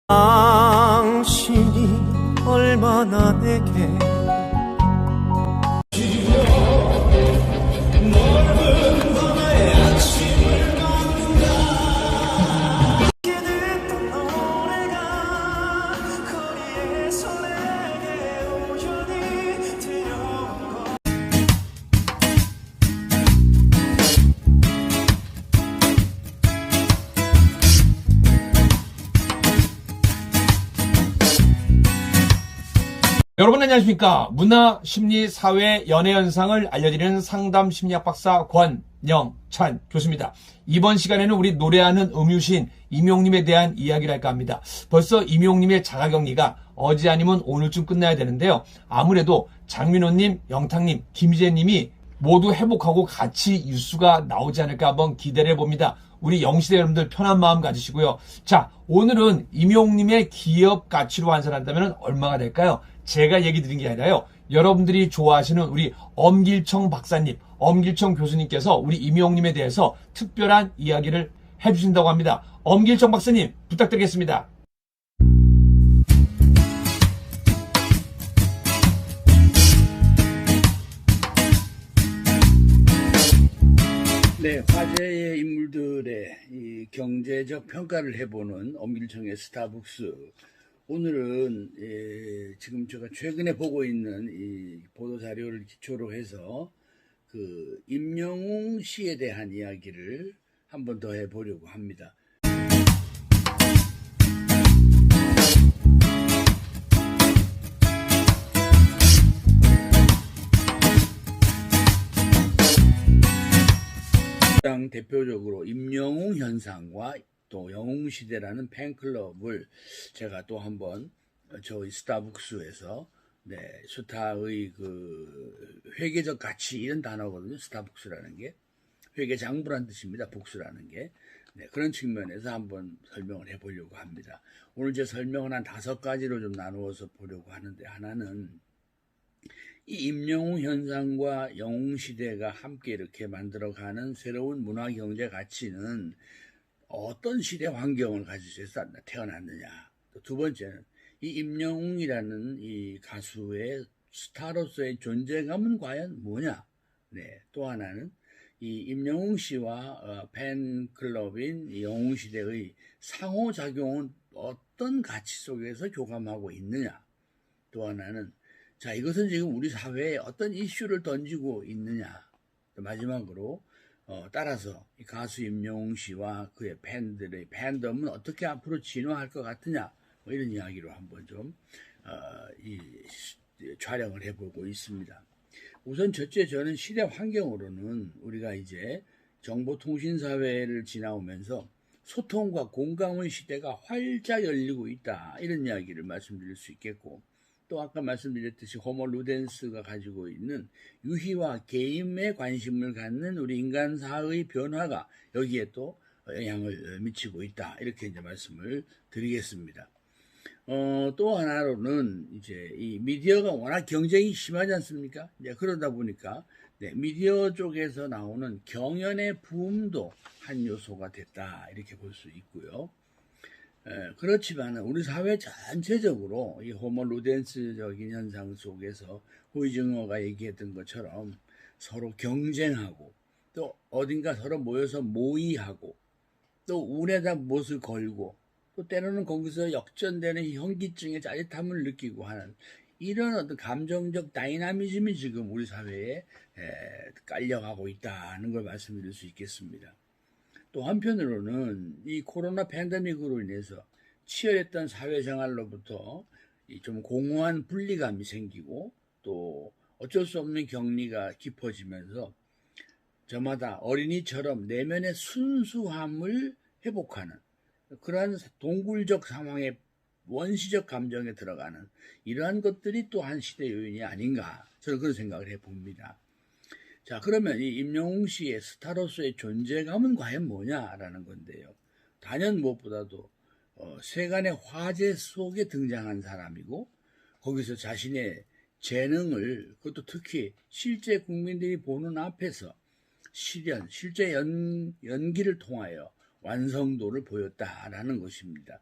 당신이 얼마나 내게 넓은 바다의 아침을 만든다. 듣던 노래가 거리에서 내게 우연히 들려온 것. 여러분 안녕하십니까. 문화, 심리, 사회, 연애 현상을 알려드리는 상담 심리학 박사 권영찬 교수입니다. 이번 시간에는 우리 노래하는 음유시인 임용님에 대한 이야기를 할까 합니다. 벌써 임용님의 자가격리가 어제 아니면 오늘쯤 끝나야 되는데요. 아무래도 장민호님, 영탁님, 김희재님이 모두 회복하고 같이 뉴스가 나오지 않을까 한번 기대를 해봅니다. 우리 영시대 여러분들 편한 마음 가지시고요. 자, 오늘은 임용님의 기업 가치로 환산한다면 얼마가 될까요? 제가 얘기 드린 게 아니라요. 여러분들이 좋아하시는 우리 엄길청 박사님, 엄길청 교수님께서 우리 임용님에 대해서 특별한 이야기를 해주신다고 합니다. 엄길청 박사님 부탁드리겠습니다. 네, 화제의 인물들의 이 경제적 평가를 해보는 엄길청의 스타북스. 오늘은 지금 제가 최근에 보고 있는 이 보도 자료를 기초로 해서 그 임영웅 씨에 대한 이야기를 한 번 더 해보려고 합니다. 가장 대표적으로 임영웅 현상과 또 영웅시대라는 팬클럽을 제가 또 한번 저희 스타북스에서 스타의 그 회계적 가치 이런 단어거든요. 스타북스라는 게 회계장부란 뜻입니다. 북스라는 게 그런 측면에서 한번 설명을 해보려고 합니다. 오늘 제 설명은 한 5가지로 좀 나누어서 보려고 하는데, 하나는 이 임영웅 현상과 영웅시대가 함께 이렇게 만들어가는 새로운 문화경제 가치는 어떤 시대 환경을 가지고 태어났느냐. 또 두 번째는 이 임영웅이라는 이 가수의 스타로서의 존재감은 과연 뭐냐. 또 하나는 이 임영웅 씨와 팬클럽인 이 영웅시대의 상호작용은 어떤 가치 속에서 교감하고 있느냐. 또 하나는 자, 이것은 지금 우리 사회에 어떤 이슈를 던지고 있느냐. 마지막으로 따라서 이 가수 임영웅 씨와 그의 팬들의 팬덤은 어떻게 앞으로 진화할 것 같으냐. 뭐 이런 이야기로 한번 좀 촬영을 해보고 있습니다. 우선 첫째, 저는 시대 환경으로는 우리가 이제 정보통신사회를 지나오면서 소통과 공감의 시대가 활짝 열리고 있다. 이런 이야기를 말씀드릴 수 있겠고, 또 아까 말씀드렸듯이 호모 루덴스가 가지고 있는 유희와 게임에 관심을 갖는 우리 인간사의 변화가 여기에 또 영향을 미치고 있다. 이렇게 이제 말씀을 드리겠습니다. 또 하나로는 이제 이 미디어가 워낙 경쟁이 심하지 않습니까? 그러다 보니까 미디어 쪽에서 나오는 경연의 붐도 한 요소가 됐다. 이렇게 볼 수 있고요. 그렇지만 우리 사회 전체적으로 이 호모 루덴스적인 현상 속에서 후이징어가 얘기했던 것처럼 서로 경쟁하고 또 어딘가 서로 모여서 모의하고 또 운에다 못을 걸고 또 때로는 거기서 역전되는 현기증의 짜릿함을 느끼고 하는 이런 어떤 감정적 다이나미즘이 지금 우리 사회에 깔려가고 있다는 걸 말씀드릴 수 있겠습니다. 또 한편으로는 이 코로나 팬데믹으로 인해서 치열했던 사회생활로부터 좀 공허한 분리감이 생기고 또 어쩔 수 없는 격리가 깊어지면서 저마다 어린이처럼 내면의 순수함을 회복하는 그러한 동굴적 상황에 원시적 감정에 들어가는 이러한 것들이 또 한 시대 요인이 아닌가, 저는 그런 생각을 해봅니다. 자, 그러면 이 임영웅 씨의 스타로서의 존재감은 과연 뭐냐라는 건데요. 단연 무엇보다도 세간의 화제 속에 등장한 사람이고 거기서 자신의 재능을, 그것도 특히 실제 국민들이 보는 앞에서 실제 연기를 통하여 완성도를 보였다라는 것입니다.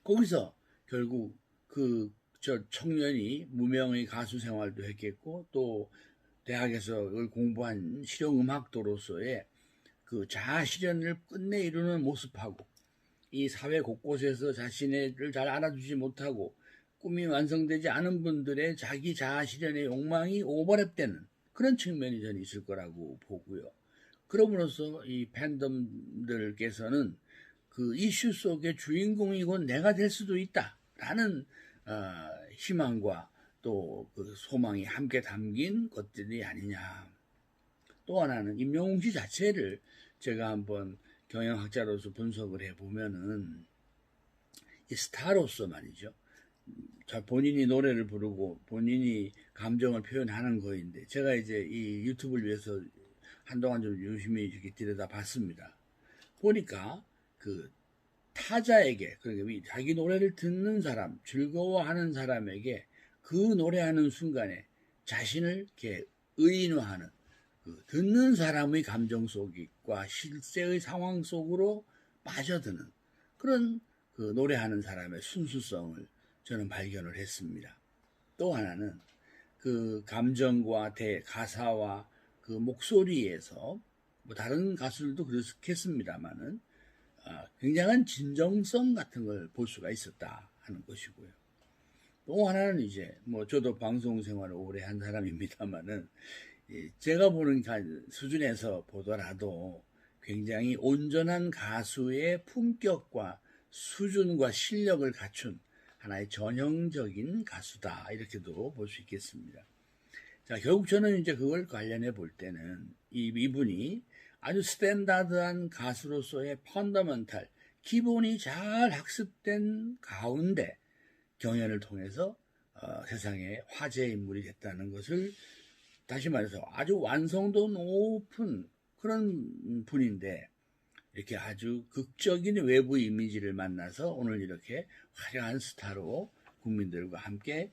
거기서 결국 저 청년이 무명의 가수 생활도 했겠고 또 대학에서 그걸 공부한 실용음악도로서의 그 자아 실현을 끝내 이루는 모습하고 이 사회 곳곳에서 자신을 잘 알아주지 못하고 꿈이 완성되지 않은 분들의 자기 자아 실현의 욕망이 오버랩되는 그런 측면이 저는 있을 거라고 보고요. 그럼으로써 이 팬덤들께서는 그 이슈 속의 주인공이 곧 내가 될 수도 있다라는 희망과 또 그 소망이 함께 담긴 것들이 아니냐. 또 하나는 임영웅 씨 자체를 제가 한번 경영학자로서 분석을 해보면은 이 스타로서 말이죠. 본인이 노래를 부르고 본인이 감정을 표현하는 거인데 제가 이제 이 유튜브를 위해서 한동안 좀 유심히 이렇게 들여다봤습니다. 보니까 그 타자에게 그러니까 자기 노래를 듣는 사람, 즐거워하는 사람에게 그 노래하는 순간에 자신을 이렇게 의인화하는 그 듣는 사람의 감정 속과 실제의 상황 속으로 빠져드는 그런 그 노래하는 사람의 순수성을 저는 발견을 했습니다. 또 하나는 그 감정과 가사와 그 목소리에서 뭐 다른 가수들도 그렇겠습니다만은 굉장한 진정성 같은 걸 볼 수가 있었다 하는 것이고요. 또 하나는 이제 뭐 저도 방송 생활을 오래 한 사람입니다만은 제가 보는 수준에서 보더라도 굉장히 온전한 가수의 품격과 수준과 실력을 갖춘 하나의 전형적인 가수다 이렇게도 볼 수 있겠습니다. 자, 결국 저는 이제 그걸 관련해 볼 때는 이분이 아주 스탠다드한 가수로서의 펀더멘탈 기본이 잘 학습된 가운데 경연을 통해서 세상에 화제의 인물이 됐다는 것을 다시 말해서 아주 완성도 높은 그런 분인데 이렇게 아주 극적인 외부 이미지를 만나서 오늘 이렇게 화려한 스타로 국민들과 함께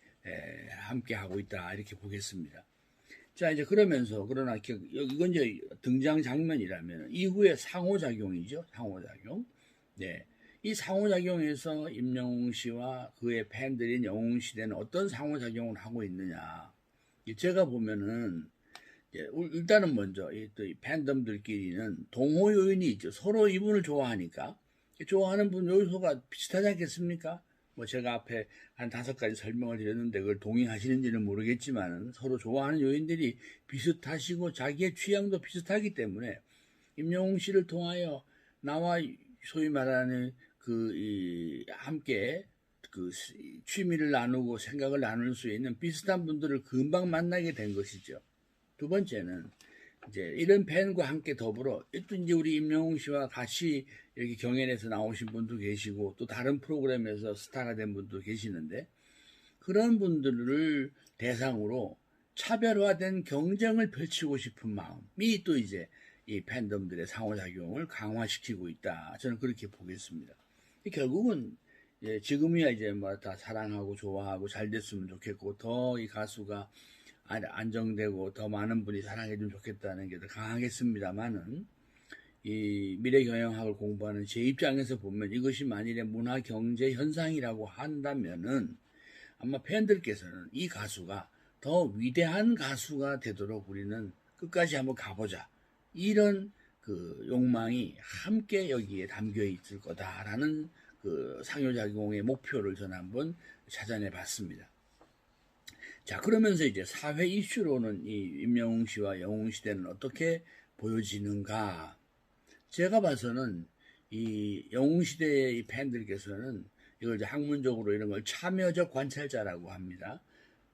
하고 있다 이렇게 보겠습니다. 자 이제 그러면서 그러나 이건 이제 등장 장면이라면 이후에 상호작용이죠. 상호작용. 네. 이 상호작용에서 임영웅 씨와 그의 팬들인 영웅 시대는 어떤 상호작용을 하고 있느냐. 제가 보면은 일단은 먼저 또 이 팬덤들끼리는 동호 요인이 있죠. 서로 이분을 좋아하니까 좋아하는 분 요소가 비슷하지 않겠습니까? 뭐 제가 앞에 한 5가지 설명을 드렸는데 그걸 동의하시는지는 모르겠지만 서로 좋아하는 요인들이 비슷하시고 자기의 취향도 비슷하기 때문에 임영웅 씨를 통하여 나와 소위 말하는 함께 취미를 나누고 생각을 나눌 수 있는 비슷한 분들을 금방 만나게 된 것이죠. 두 번째는 이제 이런 팬과 함께 더불어 또 이제 우리 임영웅 씨와 같이 이렇게 경연에서 나오신 분도 계시고 또 다른 프로그램에서 스타가 된 분도 계시는데 그런 분들을 대상으로 차별화된 경쟁을 펼치고 싶은 마음이 또 이제 이 팬덤들의 상호작용을 강화시키고 있다. 저는 그렇게 보겠습니다. 결국은 지금이야 이제 뭐 다 사랑하고 좋아하고 잘 됐으면 좋겠고 더 이 가수가 안정되고 더 많은 분이 사랑해주면 좋겠다는 게 더 강하겠습니다만은 이 미래경영학을 공부하는 제 입장에서 보면 이것이 만일에 문화 경제 현상이라고 한다면은 아마 팬들께서는 이 가수가 더 위대한 가수가 되도록 우리는 끝까지 한번 가보자 이런 그 욕망이 함께 여기에 담겨 있을 거다라는 그 상호작용의 목표를 저는 한번 찾아내 봤습니다. 자, 그러면서 이제 사회 이슈로는 이 임영웅 씨와 영웅 시대는 어떻게 보여지는가? 제가 봐서는 이 영웅 시대의 이 팬들께서는 이걸 이제 학문적으로 이런 걸 참여적 관찰자라고 합니다.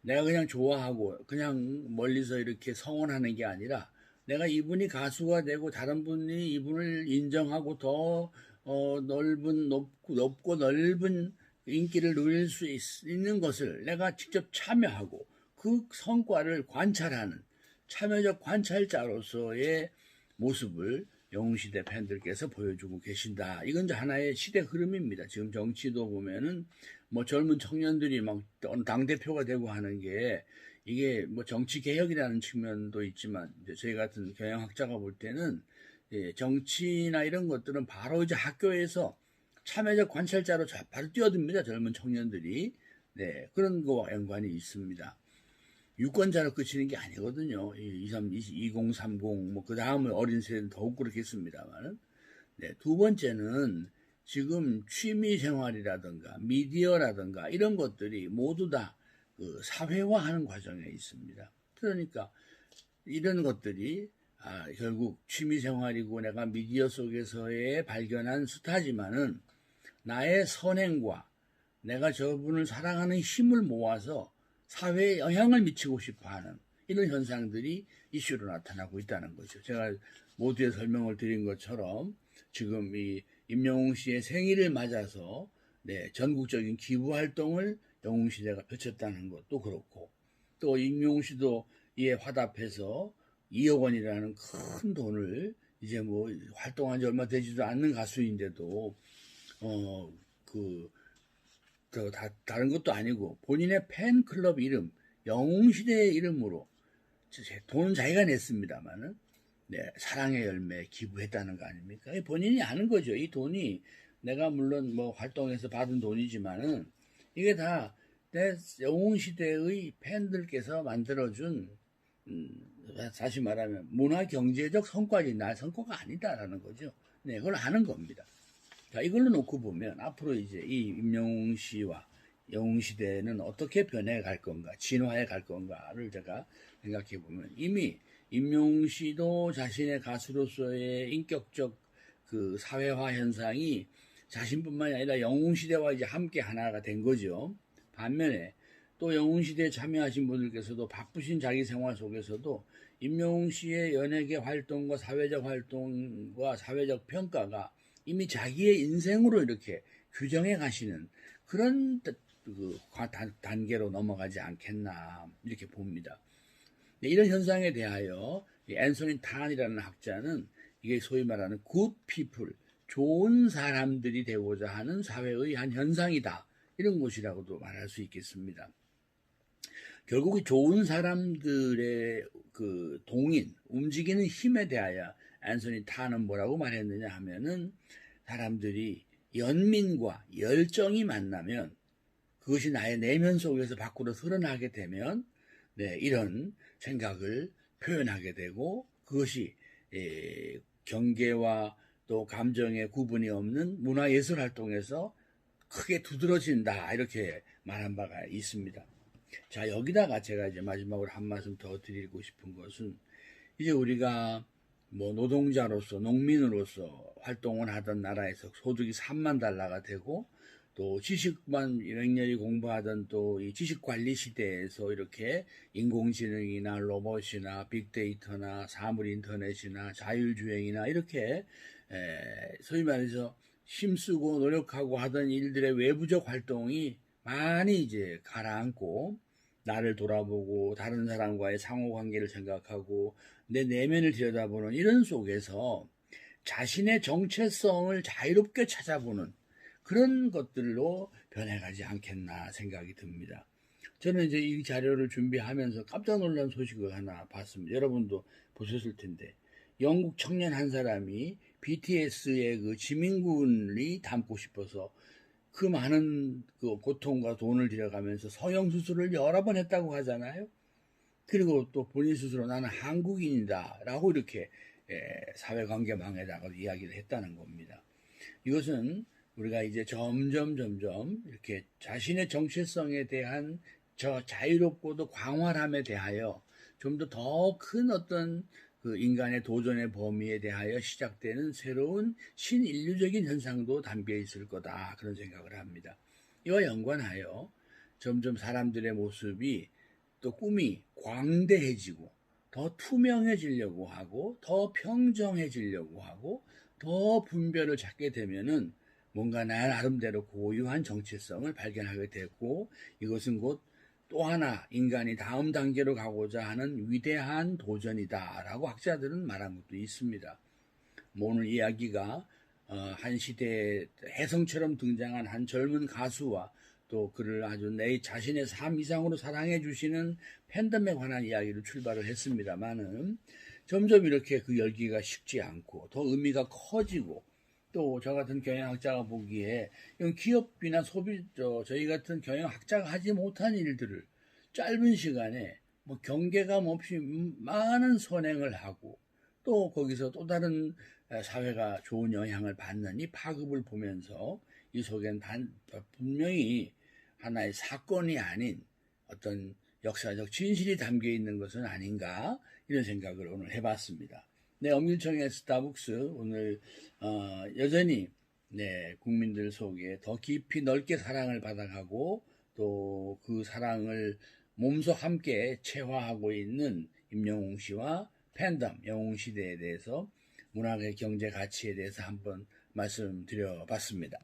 내가 그냥 좋아하고 그냥 멀리서 이렇게 성원하는 게 아니라 내가 이분이 가수가 되고 다른 분이 이분을 인정하고 더 높고 넓은 인기를 누릴 수 있는 것을 내가 직접 참여하고 그 성과를 관찰하는 참여적 관찰자로서의 모습을 영웅시대 팬들께서 보여주고 계신다. 이건 이제 하나의 시대 흐름입니다. 지금 정치도 보면은 뭐 젊은 청년들이 막 당대표가 되고 하는 게 이게 뭐 정치 개혁이라는 측면도 있지만 이제 저희 같은 경영학자가 볼 때는 정치나 이런 것들은 바로 이제 학교에서 참여적 관찰자로 바로 뛰어듭니다. 젊은 청년들이. 네, 그런 거와 연관이 있습니다. 유권자로 그치는 게 아니거든요. 2030, 뭐, 그 다음에 어린 세대는 더욱 그렇겠습니다만. 네, 두 번째는 지금 취미 생활이라든가 미디어라든가 이런 것들이 모두 다 그 사회화하는 과정에 있습니다. 그러니까 이런 것들이 결국 취미 생활이고 내가 미디어 속에서의 발견한 스타지만은 나의 선행과 내가 저분을 사랑하는 힘을 모아서 사회에 영향을 미치고 싶어하는 이런 현상들이 이슈로 나타나고 있다는 거죠. 제가 모두에 설명을 드린 것처럼 지금 이 임영웅 씨의 생일을 맞아서 네, 전국적인 기부 활동을 영웅 시대가 펼쳤다는 것도 그렇고 또 임영웅 씨도 이에 화답해서 2억 원이라는 큰 돈을 이제 뭐 활동한 지 얼마 되지도 않는 가수인데도 다른 것도 아니고 본인의 팬클럽 이름 영웅시대의 이름으로 돈은 자기가 냈습니다만은 네, 사랑의 열매 기부했다는 거 아닙니까? 본인이 아는 거죠. 이 돈이 내가 물론 뭐 활동해서 받은 돈이지만은 이게 다 내 영웅시대의 팬들께서 만들어준 다시 말하면 문화 경제적 성과지 나 성과가 아니다라는 거죠. 네, 그걸 아는 겁니다. 자, 이걸로 놓고 보면 앞으로 이제 이 임영웅 씨와 영웅 시대는 어떻게 변해 갈 건가, 진화해 갈 건가를 제가 생각해 보면 이미 임영웅 씨도 자신의 가수로서의 인격적 그 사회화 현상이 자신뿐만이 아니라 영웅 시대와 이제 함께 하나가 된 거죠. 반면에 또 영웅 시대에 참여하신 분들께서도 바쁘신 자기 생활 속에서도 임영웅 씨의 연예계 활동과 사회적 활동과 사회적 평가가 이미 자기의 인생으로 이렇게 규정해 가시는 그런 단계로 넘어가지 않겠나 이렇게 봅니다. 이런 현상에 대하여 앤서니 탄이라는 학자는 이게 소위 말하는 good people, 좋은 사람들이 되고자 하는 사회의 한 현상이다. 이런 것이라고도 말할 수 있겠습니다. 결국 좋은 사람들의 그 동인, 움직이는 힘에 대하여 앤서니 탄은 뭐라고 말했느냐 하면은 사람들이 연민과 열정이 만나면 그것이 나의 내면 속에서 밖으로 드러나게 되면 네, 이런 생각을 표현하게 되고 그것이 경계와 또 감정의 구분이 없는 문화예술 활동에서 크게 두드러진다 이렇게 말한 바가 있습니다. 자, 여기다가 제가 이제 마지막으로 한 말씀 더 드리고 싶은 것은 이제 우리가 뭐 노동자로서 농민으로서 활동을 하던 나라에서 소득이 3만 달러가 되고 또 지식만 맹렬히 공부하던 또 이 지식관리 시대에서 이렇게 인공지능이나 로봇이나 빅데이터나 사물인터넷이나 자율주행이나 이렇게 소위 말해서 힘쓰고 노력하고 하던 일들의 외부적 활동이 많이 이제 가라앉고 나를 돌아보고 다른 사람과의 상호관계를 생각하고 내 내면을 들여다보는 이런 속에서 자신의 정체성을 자유롭게 찾아보는 그런 것들로 변해가지 않겠나 생각이 듭니다. 저는 이제 이 자료를 준비하면서 깜짝 놀란 소식을 하나 봤습니다. 여러분도 보셨을 텐데 영국 청년 한 사람이 BTS의 그 지민군이 닮고 싶어서 그 많은 그 고통과 돈을 들여가면서 성형수술을 여러 번 했다고 하잖아요. 그리고 또 본인 스스로 나는 한국인이다 라고 이렇게 사회관계망에다가 이야기를 했다는 겁니다. 이것은 우리가 이제 점점 이렇게 자신의 정체성에 대한 저 자유롭고도 광활함에 대하여 좀 더 큰 어떤 그 인간의 도전의 범위에 대하여 시작되는 새로운 신인류적인 현상도 담겨 있을 거다 그런 생각을 합니다. 이와 연관하여 점점 사람들의 모습이 또 꿈이 광대해지고 더 투명해지려고 하고 더 평정해지려고 하고 더 분별을 찾게 되면은 뭔가 나 나름대로 고유한 정체성을 발견하게 되고 이것은 곧 또 하나 인간이 다음 단계로 가고자 하는 위대한 도전이다라고 학자들은 말한 것도 있습니다. 오늘 이야기가 한 시대에 혜성처럼 등장한 한 젊은 가수와 또 그를 아주 내 자신의 삶 이상으로 사랑해 주시는 팬덤에 관한 이야기로 출발을 했습니다만은 점점 이렇게 그 열기가 식지 않고 더 의미가 커지고 또 저 같은 경영학자가 보기에 이건 기업이나 저희 같은 경영학자가 하지 못한 일들을 짧은 시간에 뭐 경계감 없이 많은 선행을 하고 또 거기서 또 다른 사회가 좋은 영향을 받는 이 파급을 보면서 이 속엔 분명히 하나의 사건이 아닌 어떤 역사적 진실이 담겨 있는 것은 아닌가 이런 생각을 오늘 해봤습니다. 네, 엄길청의 스타벅스 오늘 여전히 국민들 속에 더 깊이 넓게 사랑을 받아가고 또 그 사랑을 몸소 함께 체화하고 있는 임영웅 씨와 팬덤 영웅 시대에 대해서 문학의 경제 가치에 대해서 한번 말씀드려봤습니다.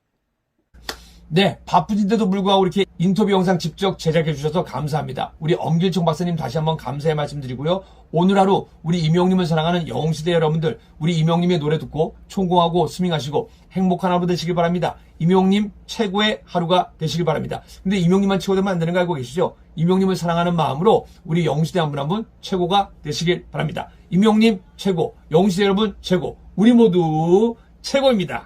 네, 바쁘신데도 불구하고 이렇게 인터뷰 영상 직접 제작해 주셔서 감사합니다. 우리 엄길청 박사님 다시 한번 감사의 말씀드리고요. 오늘 하루 우리 임영웅님을 사랑하는 영웅시대 여러분들, 우리 임영웅님의 노래 듣고 총공하고 스밍하시고 행복한 하루 되시길 바랍니다. 임영웅님 최고의 하루가 되시길 바랍니다. 근데 임영웅님만 최고 되면 안 되는 거 알고 계시죠? 임영웅님을 사랑하는 마음으로 우리 영웅시대 한 분 한 분 최고가 되시길 바랍니다. 임영웅님 최고, 영웅시대 여러분 최고, 우리 모두 최고입니다.